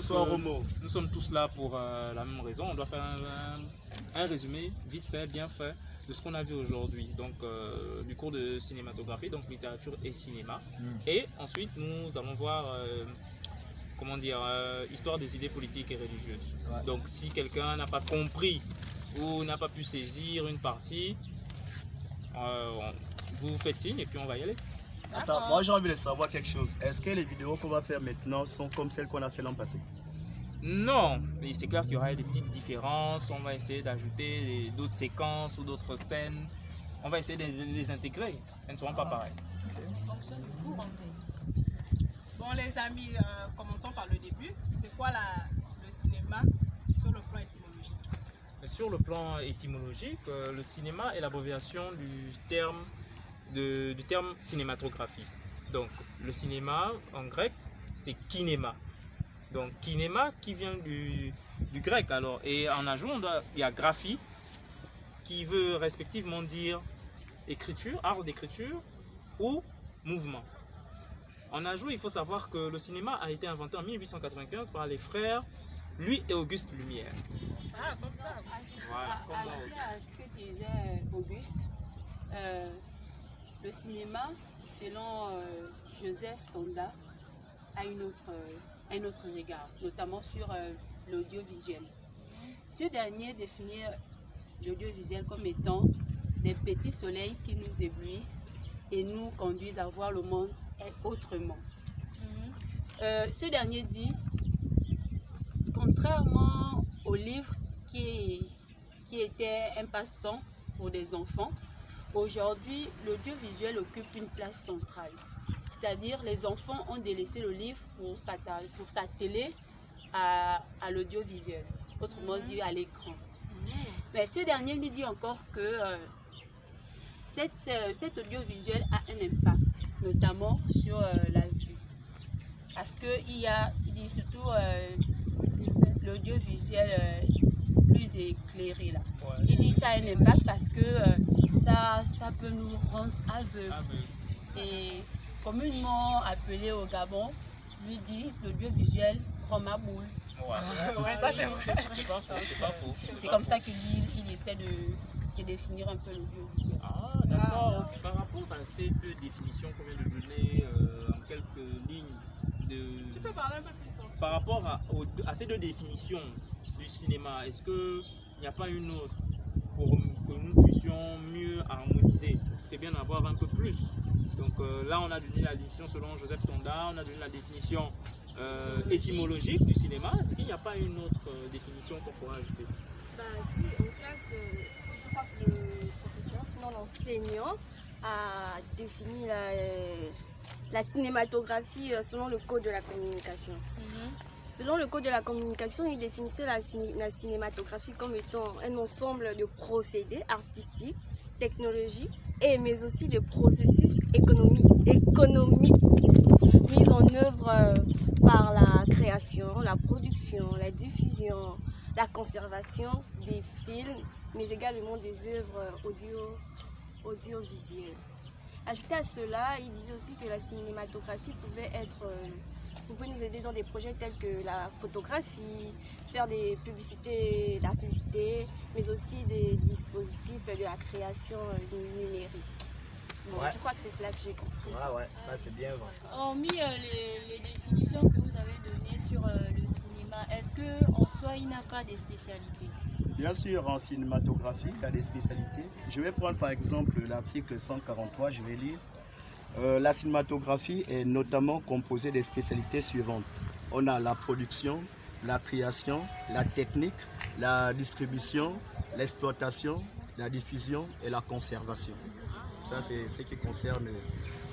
Bonsoir Romo. Nous sommes tous là pour la même raison. On doit faire un résumé vite fait, bien fait, de ce qu'on a vu aujourd'hui. Donc, du cours de cinématographie, donc littérature et cinéma. Et ensuite, nous allons voir, comment dire, histoire des idées politiques et religieuses. Ouais. Donc, si quelqu'un n'a pas compris ou n'a pas pu saisir une partie, vous faites signe et puis on va y aller. Attends, moi j'ai envie de savoir quelque chose. Est-ce que les vidéos qu'on va faire maintenant sont comme celles qu'on a fait l'an passé? Non, mais c'est clair qu'il y aura des petites différences. On va essayer d'ajouter d'autres séquences ou d'autres scènes. On va essayer de les intégrer. Elles ne seront pas pareilles. Bon les amis, commençons par le début. C'est quoi le cinéma sur le plan étymologique? Sur le plan étymologique, le cinéma est l'abréviation du terme cinématographie. Donc le cinéma en grec c'est kinéma. Donc kinéma qui vient du grec alors. Et en ajout il y a graphie qui veut respectivement dire écriture, art d'écriture ou mouvement. En ajout, il faut savoir que le cinéma a été inventé en 1895 par les frères Louis et Auguste Lumière. Ah, comme ça. Voilà, À ce que disait Auguste, le cinéma, selon Joseph Tonda, a un autre regard, notamment sur l'audiovisuel. Ce dernier définit l'audiovisuel comme étant des petits soleils qui nous éblouissent et nous conduisent à voir le monde autrement. Ce dernier dit, contrairement au livre qui était un passe-temps pour des enfants, aujourd'hui l'audiovisuel occupe une place centrale. C'est-à-dire les enfants ont délaissé le livre pour s'atteler à l'audiovisuel, autrement dit à l'écran. Mais ce dernier lui dit encore que cet audiovisuel a un impact, notamment sur la vue. Parce qu'il dit surtout l'audiovisuel plus éclairé là. Ouais. Il dit ça a un impact parce que ça peut nous rendre aveugles. Et communément appelé au Gabon, lui dit l'audiovisuel rend ma boule. Ouais, ça c'est vrai. C'est pas faux, c'est pas faux. C'est comme ça qu'il essaie de définir un peu l'audiovisuel. Ah, d'accord. Par rapport à ces deux définitions qu'on vient de donner en quelques lignes, Tu peux parler un peu plus fort. par rapport à ces deux définitions du cinéma, est-ce qu'il n'y a pas une autre pour que nous puissions mieux harmoniser? Parce que c'est bien d'avoir un peu plus. Donc là, on a donné la définition selon Joseph Tonda, on a donné la définition étymologique du cinéma. Est-ce qu'il n'y a pas une autre définition qu'on pourra ajouter? Bah, si, en classe, je crois que le professeur, sinon l'enseignant, a défini la cinématographie selon le code de la communication. Selon le code de la communication, il définissait la cinématographie comme étant un ensemble de procédés artistiques, technologiques, mais aussi de processus économiques mis en œuvre par la création, la production, la diffusion, la conservation des films, mais également des œuvres audiovisuelles. Ajouté à cela, il disait aussi que la cinématographie pouvait nous aider dans des projets tels que la photographie, faire la publicité, mais aussi des dispositifs de la création numérique. Bon, Ouais. Je crois que c'est cela que j'ai compris. Ouais, ça c'est bien vrai. Hormis les définitions que vous avez données sur le cinéma, est-ce qu'en soi, il n'a pas de spécialité? Bien sûr, en cinématographie, il y a des spécialités. Je vais prendre par exemple l'article 143, je vais lire. La cinématographie est notamment composée des spécialités suivantes. On a la production, la création, la technique, la distribution, l'exploitation, la diffusion et la conservation. Ça, c'est ce qui concerne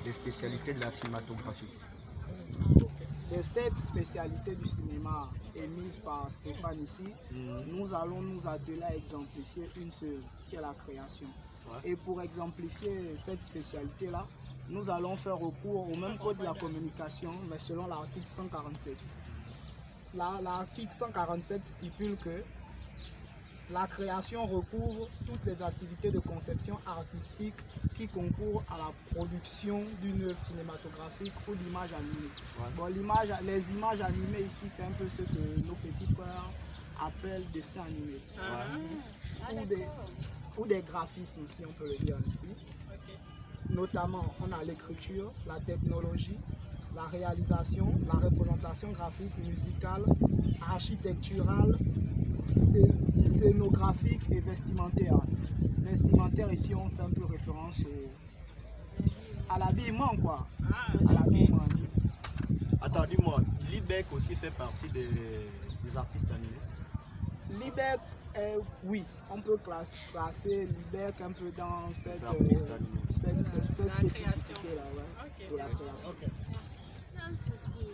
les spécialités de la cinématographie. Les 7 spécialités du cinéma émises par Stéphane ici, nous allons nous atteler à exemplifier une seule, qui est la création. Ouais. Et pour exemplifier cette spécialité-là, nous allons faire recours au même code de la communication, mais selon l'article 147. L'article 147 stipule que La création recouvre toutes les activités de conception artistique qui concourent à la production d'une œuvre cinématographique ou d'image animée. Ouais. Bon, les images animées ici, c'est un peu ce que nos petits frères appellent dessins animés. Ou des graphismes aussi, on peut le dire ici. Notamment, on a l'écriture, la technologie, la réalisation, la représentation graphique, musicale, architecturale, scénographique et vestimentaire. Vestimentaire, ici, on fait un peu référence à l'habillement, quoi. À l'habillement. Attends, dis-moi, Libec aussi fait partie des artistes animés? Libec, oui, on peut classer Libec un peu dans cette spécificité-là, de la création. Merci. Un souci.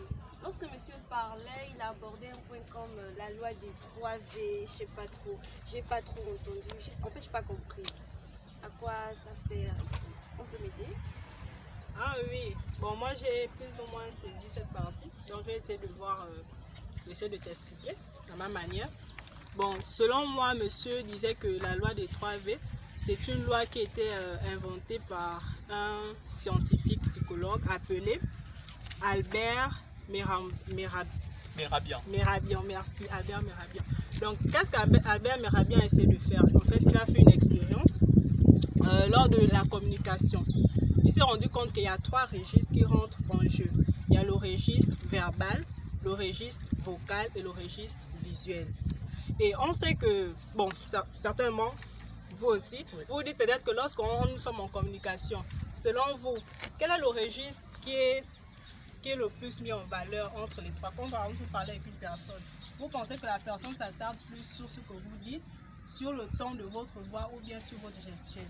Lorsque monsieur parlait, il a abordé un point comme la loi des 3V, je sais pas trop, j'ai pas trop entendu, en fait j'ai pas compris. À quoi ça sert? On peut m'aider? Ah oui, bon moi j'ai plus ou moins saisi cette partie, donc je vais essayer de voir, essayer de t'expliquer à ma manière. Bon, selon moi, monsieur disait que la loi des 3V, c'est une loi qui a été inventée par un scientifique psychologue appelé Albert Merabian. Merabian, merci, Albert Merabian. Donc, qu'est-ce qu'Albert Merabian essaie de faire? En fait, il a fait une expérience lors de la communication. Il s'est rendu compte qu'il y a 3 registres qui rentrent en jeu. Il y a le registre verbal, le registre vocal et le registre visuel. Et on sait que, bon, certainement, vous aussi, vous dites peut-être que lorsqu'on nous sommes en communication, selon vous, quel est le registre qui est le plus mis en valeur entre les 3? Quand par exemple vous parlez avec une personne, vous pensez que la personne s'attarde plus sur ce que vous dites, sur le ton de votre voix ou bien sur votre gestuelle?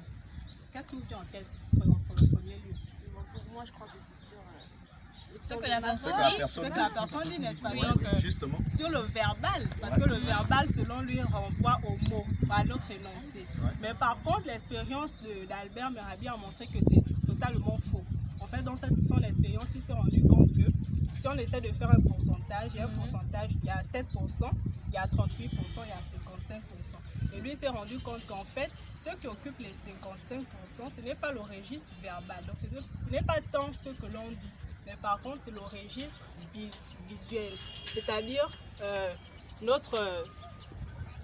Qu'est-ce que vous dites en tête pour le premier lieu? Pour moi, je crois que c'est sur ce que la personne dit, n'est-ce pas? Ouais, Donc, justement. sur le verbal, parce que le verbal, selon lui, renvoie aux mots, à notre énoncé. Ouais. Mais par contre, l'expérience d'Albert Merabian a montré que c'est totalement faux. En fait, dans son expérience, il s'est rendu compte que si on essaie de faire un pourcentage, il y a un pourcentage, il y a 7%, il y a 38%, il y a 55%. Et lui, il s'est rendu compte qu'en fait, ceux qui occupent les 55%, ce n'est pas le registre verbal. Donc, ce n'est pas tant ce que l'on dit, mais par contre, c'est le registre visuel. C'est-à-dire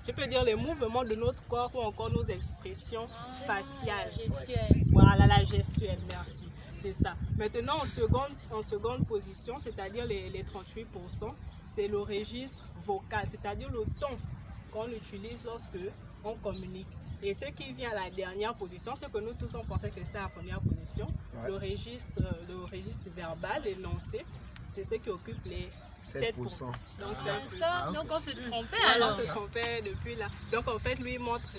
je peux dire les mouvements de notre corps ou encore nos expressions faciales. Gestuelle. Voilà, la gestuelle, merci. C'est ça. Maintenant, en seconde position, c'est-à-dire les 38%, c'est le registre vocal, c'est-à-dire le ton qu'on utilise lorsque on communique. Et ce qui vient à la dernière position, c'est que nous tous on pensait que c'était la première position. Ouais. Le registre verbal, l'énoncé, c'est ce qui occupe les 7%. Donc, donc on se trompait alors. On se trompait depuis là. Donc en fait, lui montre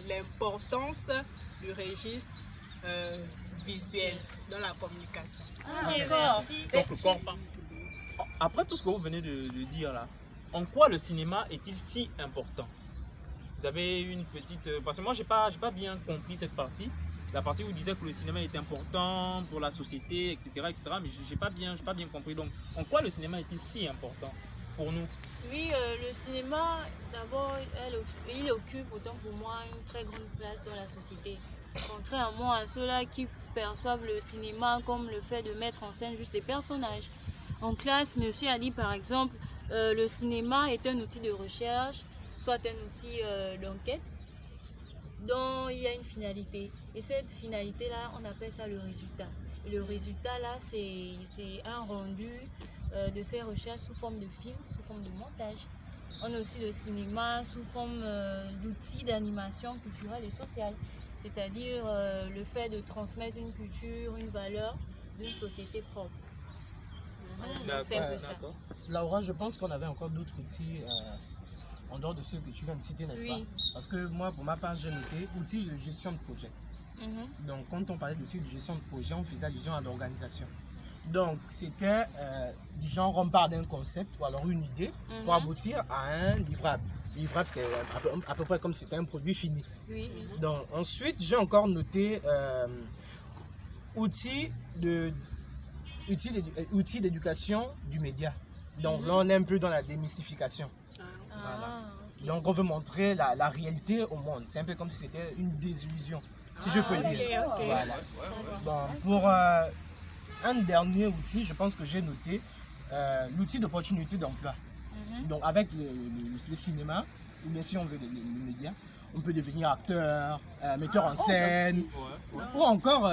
l'importance du registre visuel dans la communication. Donc, après tout ce que vous venez de dire là, en quoi le cinéma est-il si important? Vous avez une petite... Parce que moi, j'ai pas bien compris cette partie. La partie où vous disiez que le cinéma est important pour la société, etc. mais je n'ai pas bien compris. Donc, en quoi le cinéma est-il si important pour nous? Oui, le cinéma, d'abord, il occupe autant pour moi une très grande place dans la société. Contrairement à ceux-là qui perçoivent le cinéma comme le fait de mettre en scène juste des personnages. En classe, monsieur a dit par exemple, le cinéma est un outil de recherche, soit un outil d'enquête, dont il y a une finalité. Et cette finalité-là, on appelle ça le résultat. Et le résultat-là, c'est un rendu de ces recherches sous forme de film, sous forme de montage. On a aussi le cinéma sous forme d'outils d'animation culturelle et sociale. C'est-à-dire le fait de transmettre une culture, une valeur d'une société propre. C'est un peu ça. Laura, je pense qu'on avait encore d'autres outils en dehors de ceux que tu viens de citer, n'est-ce pas? Parce que moi, pour ma part, j'ai noté outils de gestion de projet. Donc, quand on parlait d'outils de gestion de projet, on faisait allusion à l'organisation. Donc, c'était du genre, on part d'un concept ou alors une idée pour aboutir à un livrable. Livrable, c'est à peu près comme si c'était un produit fini. Donc, ensuite, j'ai encore noté outils d'éducation du média. Donc, là, on est un peu dans la démystification. Voilà. Donc on veut montrer la réalité au monde. C'est un peu comme si c'était une désillusion, si je peux dire. Ok. Voilà. Bon, pour un dernier outil, je pense que j'ai noté l'outil d'opportunité d'emploi. Donc avec le cinéma, ou bien si on veut le média, on peut devenir acteur, metteur en scène, ou encore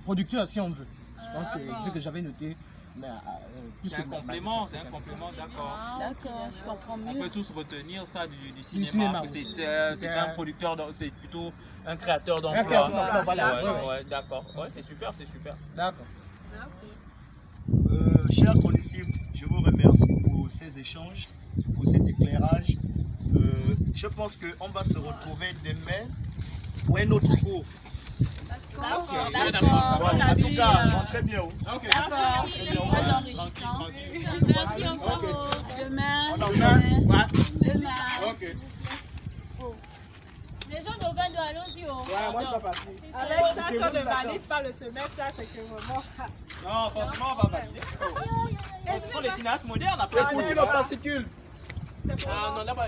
producteur si on veut. Je pense que c'est ce que j'avais noté. C'est un complément, d'accord. D'accord, je comprends On mieux. peut tous retenir ça du cinéma, cinéma, que oui. c'est un producteur, c'est plutôt un créateur d'emploi. Un créateur d'emploi, voilà. Ouais, d'accord. Ouais, c'est super. D'accord. Merci. Chers connaissables, je vous remercie pour ces échanges, pour cet éclairage. Je pense qu'on va se retrouver demain pour un autre cours. D'accord. Bon, en tout cas, rentrez bien. D'accord. Très enrichissant. Merci encore. Demain. Demain. Ok. Les gens d'Auvergne doivent aller aussi. Moi, je vais partir. Avec ça, si on ne valide pas le semestre, là, c'est que vraiment. Non, franchement, on va valider. Ce sont les cinéastes modernes après. C'est pour qui le fascicule? Ah non, là-bas,